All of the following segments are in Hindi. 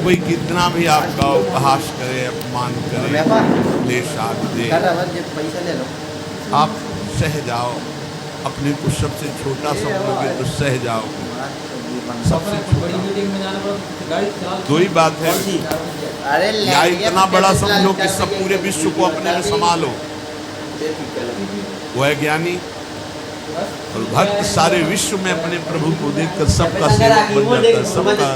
कोई कितना भी आपका उपहास करे, अपमान करे, क्लेश आदि दे, आप सह जाओ। अपने को सबसे छोटा समझोगे तो सह जाओ। सबसे छोटा दो ही बात है, या इतना बड़ा समझो कि सब पूरे विश्व को अपने में संभालो, वो है ज्ञानी। और भक्त सारे विश्व में अपने प्रभु को देखकर सबका सेवक बन जाता है, सबका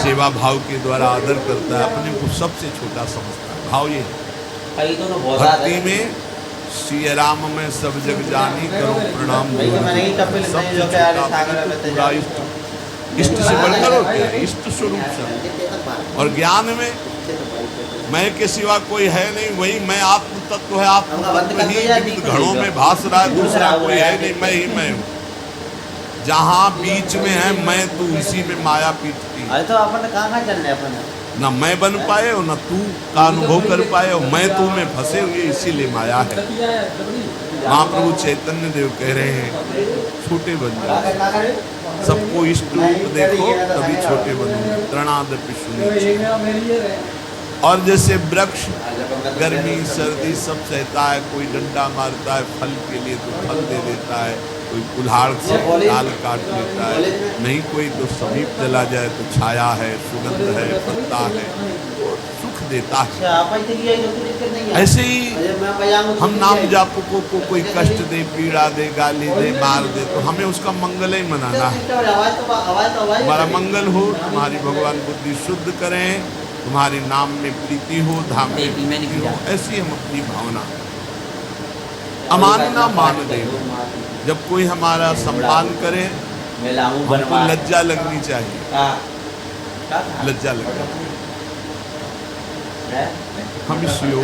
सेवा भाव के द्वारा आदर करता है, अपने को सबसे छोटा समझता है। भाव ये भक्ति में श्री राम में सब जग जानी, करो प्रणाम सबसे छोटा इष्ट से बढ़कर होते हैं, इष्ट स्वरूप से। और ज्ञान में मैं के सिवा कोई है नहीं, वही मैं आत्म तत्व है, आत्म तत्व ही विविध घड़ों में भास रहा है, दूसरा कोई है नहीं, मैं ही मैं हूँ। जहाँ बीच में है मैं तू, इसी में माया पीटती है। तो अपन कहाँ चलने अपन न मैं बन पाए हो, न तू का अनुभव कर पाए हो, मैं तू में फंसे हुए, इसीलिए माया है। महाप्रभु चैतन्य देव कह रहे हैं छोटे बन जाओ, सबको इष्ट रूप देखो तभी छोटे बनो। तृणादपि शुनि। और जैसे वृक्ष गर्मी सर्दी सब सहता है, कोई डंडा मारता है फल के लिए तो फल दे देता है, कोई कुल्हाड़ से डाल काट लेता है, नहीं कोई तो समीप चला जाए तो छाया है, सुगंध है, पत्ता है, सुख देता है। ऐसे ही हम नाम जापकों को कोई कष्ट दे, पीड़ा दे, गाली दे, मार दे तो हमें उसका मंगल ही मनाना है। हमारा मंगल हो, तुम्हारी भगवान बुद्धि शुद्ध करें, तुम्हारे नाम में प्रीति हो, धाम में प्रीति हो, ऐसी हम अपनी भावना। अमानना मान दे, जब कोई हमारा सम्मान करे हमको लज्जा लगनी चाहिए, लज्जा लगनी चाहिए। हम इस योग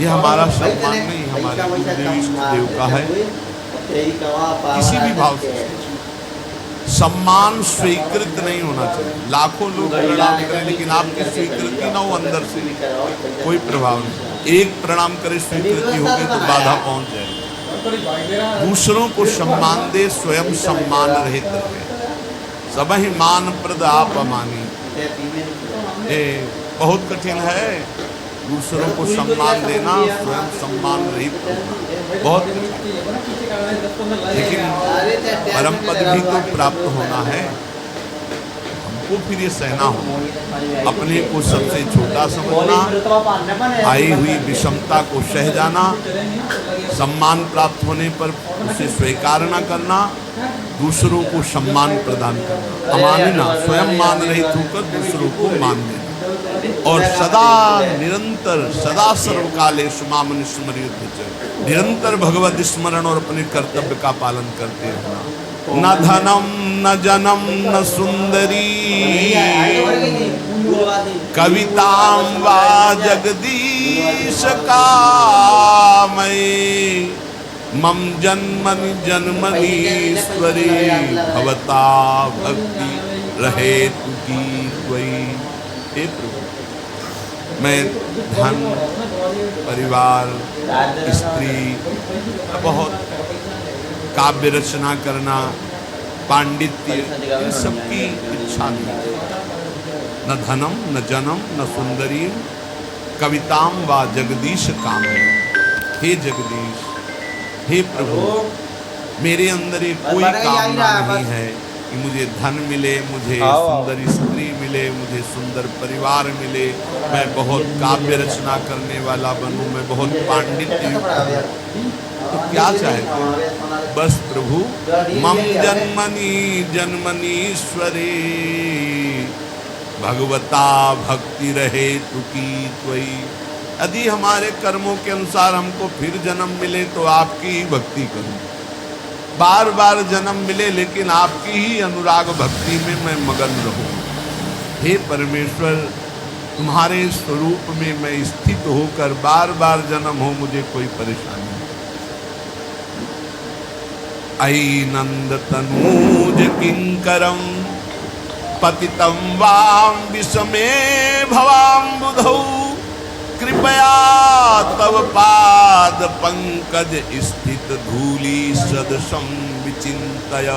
ये हमारा सम्मान नहीं, हमारे गुरुदेव इष्ट देव का है। किसी भी भाव से सम्मान स्वीकृत नहीं होना चाहिए। लाखों लोग प्रणाम करें लेकिन आपकी स्वीकृति ना हो अंदर से, कोई प्रभाव नहीं। एक प्रणाम करे स्वीकृति हो गई तो बाधा पहुंच जाएगी। दूसरों को सम्मान दे, स्वयं सम्मान रहित रहे। सब ही मान प्रद आप अमानी, ये बहुत कठिन है। दूसरों को सम्मान देना, स्वयं सम्मान रहित होना बहुत कठिन, लेकिन परम पद भी तो प्राप्त होना है। हमको फिर ये सहना हो, अपने को सबसे छोटा समझना, आई हुई विषमता को सह जाना, सम्मान प्राप्त होने पर उसे स्वीकार न करना, दूसरों को सम्मान प्रदान करना, अमानना, स्वयं मान रहित होकर दूसरों को मान देना। और सदा निरंतर सदा सर्वकालेषु माम स्मरेत्, निरंतर भगवत स्मरण और अपने कर्तव्य का पालन करते रहना। न धनम न जनम न सुंदरी, कवितां वा जगदीश कामये, मम जन्मनि जन्मनीश्वरी, भवता भक्ति रहे तुकी त्वयि। हे प्रभु, मैं धन, परिवार, स्त्री, बहुत काव्य रचना करना, पांडित्य, इन सब की इच्छा नहीं। न धनम न जनम न सुंदरी, कविताम वा जगदीश काम। हे जगदीश, हे प्रभु, मेरे अंदर ये कोई कामना नहीं है कि मुझे धन मिले, मुझे सुंदर स्त्री मिले, मुझे सुंदर परिवार मिले, मैं बहुत काव्य रचना करने वाला बनूं, मैं बहुत पांडित्य तो क्या चाहते? बस प्रभु, मम जन्मनि जन्मनीश्वरी, भगवता भक्ति रहे तुकी त्वयि। यदि हमारे कर्मों के अनुसार हमको फिर जन्म मिले तो आपकी ही भक्ति करूं। बार बार जन्म मिले लेकिन आपकी ही अनुराग भक्ति में मैं मगन रहूं। हे परमेश्वर, तुम्हारे स्वरूप में मैं स्थित होकर बार बार जन्म हो, मुझे कोई परेशानी नहीं। अयि नंद तनूज किंकरम पतितं वाम विषमे भवाम्बुधौ, कृपया तव पाद पंकज स्थित धूली सदसं विचिंतय।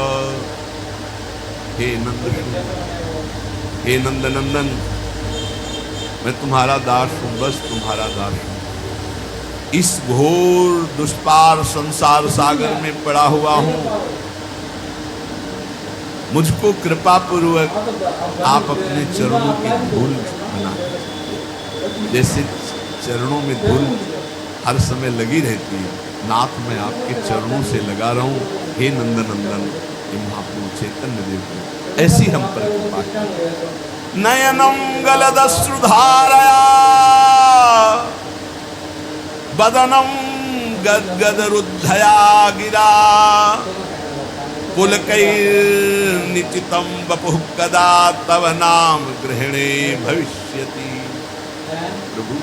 हे नंद, हे नंद नंदन, मैं तुम्हारा दास हूं, बस तुम्हारा दास हूं। इस घोर दुष्पार संसार सागर में पड़ा हुआ हूं, मुझको कृपा पूर्वक आप अपने चरणों की धूल बना, जैसे चरणों में धूल हर समय लगी रहती है, नाथ मैं आपके चरणों से लगा रहा हूं। हे नंदनंदन, हे महाप्रभु चैतन्य देव, ऐसी हम पर कृपा की। नयनम गलदश्रुधारया बदनम गदगदरुद्धया गिरा पुलकैर्निचितं वपुः कदा तव नाम ग्रहणे भविष्यति। प्रभु,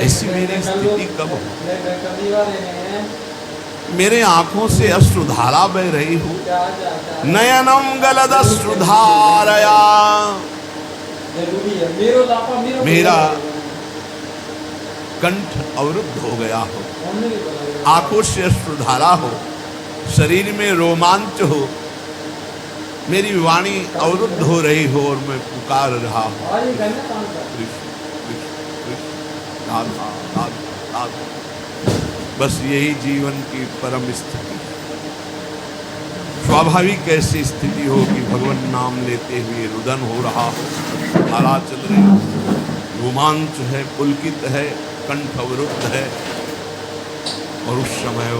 ऐसी मेरी स्थिति कब हो? मेरे आंखों से अश्रुधारा बह रही हो। नयनम गलदश्रुधारया, मेरा कंठ अवरुद्ध हो गया हो, आंखों से अश्रुधारा हो, शरीर में रोमांच हो, मेरी वाणी अवरुद्ध हो रही हो और मैं पुकार रहा हूं, राधा राधा राधा। बस यही जीवन की परम स्थिति है। स्वाभाविक ऐसी स्थिति हो कि भगवान नाम लेते हुए रुदन हो रहा हो, धारा चल रही हो, रोमांच है, पुलकित है, कंठ अवरुद्ध है, और उस समय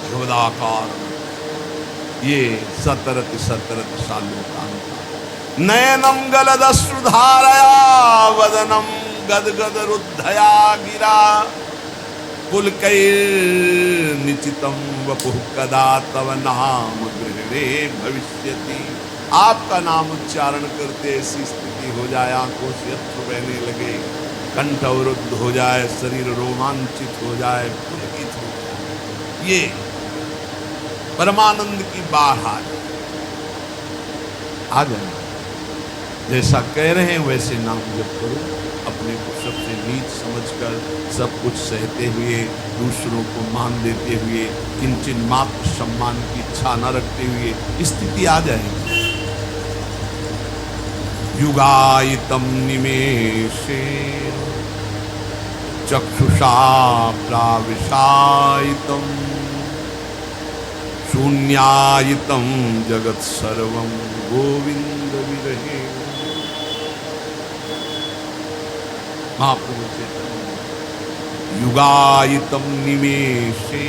भगवदाकार ये सतरत सतरत सालोकांता। नयनम गलदश्रुधारया वदनम गदगद रुद्धया गिरा पुलकैर्निचितं वपुः कदा तव नाम गृहणे भविष्यति। आपका नाम उच्चारण करते ऐसी स्थिति हो जाए, आंखों से अश्रु बहने लगे, कंठ अवरुद्ध हो जाए, शरीर रोमांचित हो जाए, पुलकित हो जाए, ये परमानंद की बाढ़ आ जाए। जैसा कह रहे हैं वैसे नाम जप करो, अपने को सबसे नीच समझकर सब कुछ सहते हुए, दूसरों को मान देते हुए, किंचन मात्र सम्मान की इच्छा न रखते हुए स्थिति आ जाएगी। युगायितम निमेषे चक्षुषा प्राविशायितम शून्यायितम जगत सर्वं गोविंद विरहे। महाप्रभु चैतन्य, युगायितम निमेषे,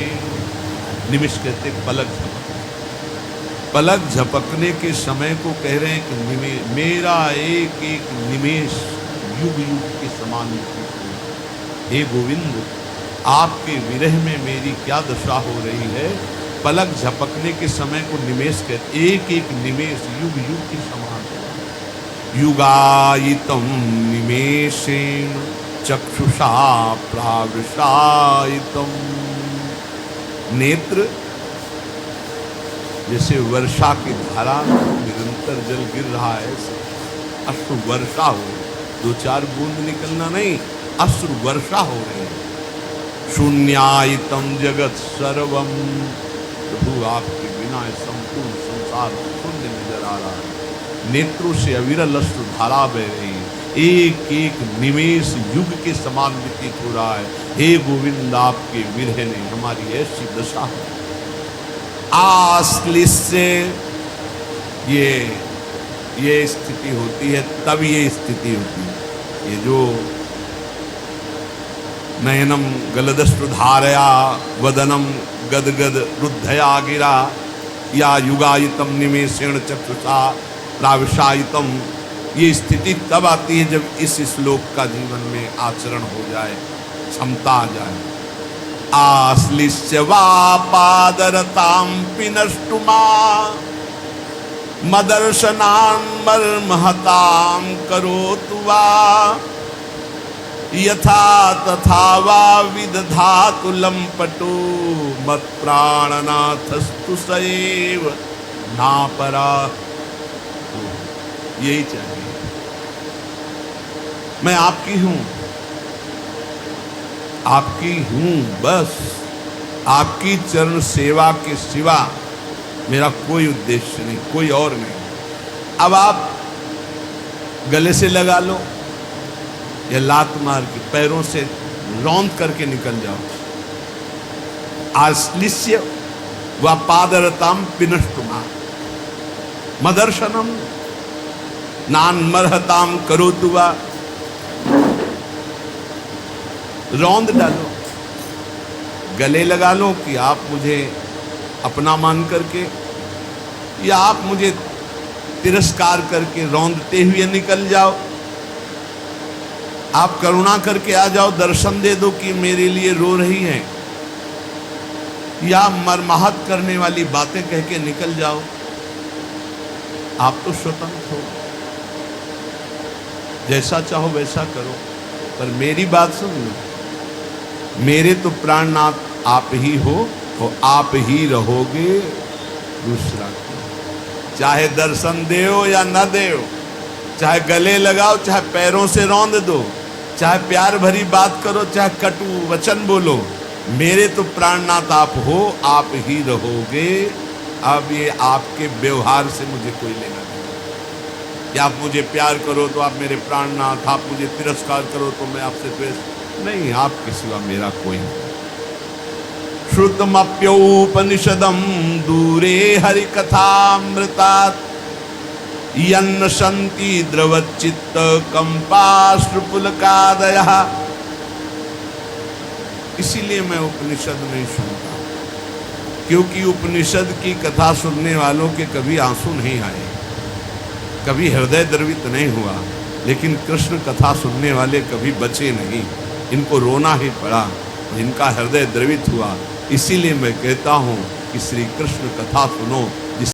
निमिष कहते पलक झपक, पलक झपकने के समय को कह रहे हैं कि मेरा एक एक निमेष युग युग के समान व्यतीत हुआ। हे गोविंद, आपके विरह में मेरी क्या दशा हो रही है। पलक झपकने के समय को निमेष कहते, एक एक निमेष युग युग के समान। युगायितम निमेषेण चक्षुषा प्रावृषायितम। नेत्र जैसे वर्षा की धारा निरंतर जल गिर रहा है, अश्रु वर्षा हो, दो चार बूंद निकलना नहीं, अश्रु वर्षा हो रही है। शून्यायितम जगत सर्वम, प्रभु आपके बिना संपूर्ण संसार शून्य नजर आ रहा है। नेत्रों से अविरल अश्रु धारा बह रही है, एक एक निमेष युग के समान व्यतीत हो रहा है। हे गोविंद, आपके विरह ने हमारी ऐसी दशा है। आश्लिष्य, ये स्थिति होती है, तब ये स्थिति होती है। ये जो नयनम गलदश्रुधारया वदनम गदगद रुद्धया गिरा, या युगायितम निमेषेण चक्षुषा प्राविशायितम, ये स्थिति तब आती है जब इस श्लोक का जीवन में आचरण हो जाए, क्षमता आ जाए। आश्लिष्य वा पादरतां पिनष्टुमा मदर्शनान् मर्महतां करोतु वा यथा तथा वा विदधातु लंपटो मत्प्राणनाथस्तु सएव नापरा। यही चाहिए। मैं आपकी हूं, आपकी हूं, बस आपकी चरण सेवा के सिवा मेरा कोई उद्देश्य नहीं, कोई और नहीं। अब आप गले से लगा लो या लात मार के पैरों से रौंद करके निकल जाओ। आश्लिष्य व पादरताम पिनष्टुमा मदर्शनम नान्मर्हताम करोतु वा। रौंद डालो, गले लगा लो कि आप मुझे अपना मान करके या आप मुझे तिरस्कार करके रौंदते हुए निकल जाओ। आप करुणा करके आ जाओ, दर्शन दे दो कि मेरे लिए रो रही हैं, या मरमाहत करने वाली बातें कह के निकल जाओ। आप तो स्वतंत्र हो, जैसा चाहो वैसा करो, पर मेरी बात सुन लो, मेरे तो प्राणनाथ आप ही हो और आप ही रहोगे, दूसरा कोई। चाहे दर्शन देओ या न देओ, चाहे गले लगाओ, चाहे पैरों से रौंद दो, चाहे प्यार भरी बात करो, चाहे कटु वचन बोलो, मेरे तो प्राणनाथ आप हो, आप ही रहोगे। अब ये आपके व्यवहार से मुझे कोई लेना नहीं। कि आप मुझे प्यार करो तो आप मेरे प्राणनाथ, आप मुझे तिरस्कार करो तो मैं आपसे द्वेष नहीं। आपके सिवा मेरा कोई नहीं। श्रुतमप्योपनिषदम दूरे हरि कथामृतात् यन्न शन्ति द्रवच्चित्त कंपाश्रुपुलकादयः। इसीलिए मैं उपनिषद नहीं सुनता, क्योंकि उपनिषद की कथा सुनने वालों के कभी आंसू नहीं आए, कभी हृदय द्रवित नहीं हुआ। लेकिन कृष्ण कथा सुनने वाले कभी बचे नहीं, इनको रोना ही पड़ा, इनका हृदय द्रवित हुआ। इसीलिए मैं कहता हूँ कि श्री कृष्ण कथा सुनो,